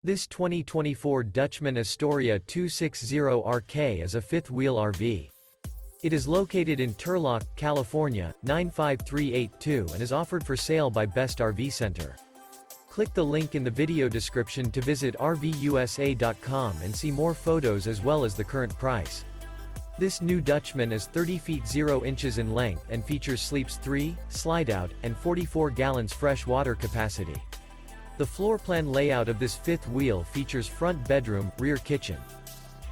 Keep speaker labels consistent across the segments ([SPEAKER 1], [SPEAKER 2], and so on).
[SPEAKER 1] This 2024 Dutchmen Astoria 260RK is a fifth-wheel RV. It is located in Turlock, California, 95382 and is offered for sale by Best RV Center. Click the link in the video description to visit RVUSA.com and see more photos as well as the current price. This new Dutchman is 30 feet 0 inches in length and features sleeps 3, slide-out, and 44 gallons fresh water capacity. The floor plan layout of this fifth wheel features front bedroom, rear kitchen.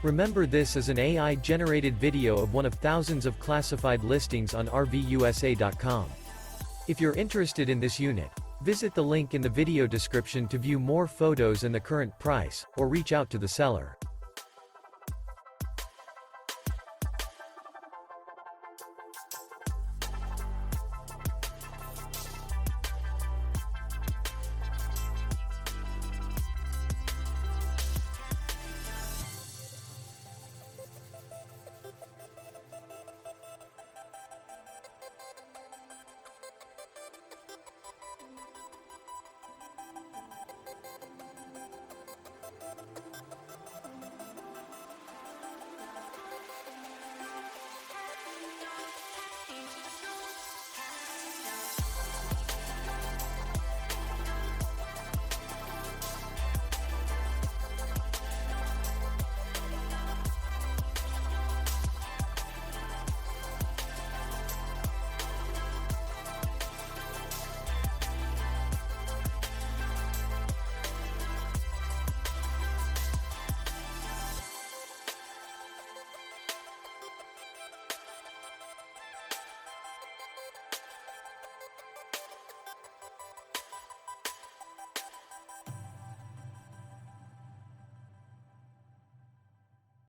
[SPEAKER 1] Remember, this is an AI-generated video of one of thousands of classified listings on RVUSA.com. If you're interested in this unit, visit the link in the video description to view more photos and the current price, or reach out to the seller.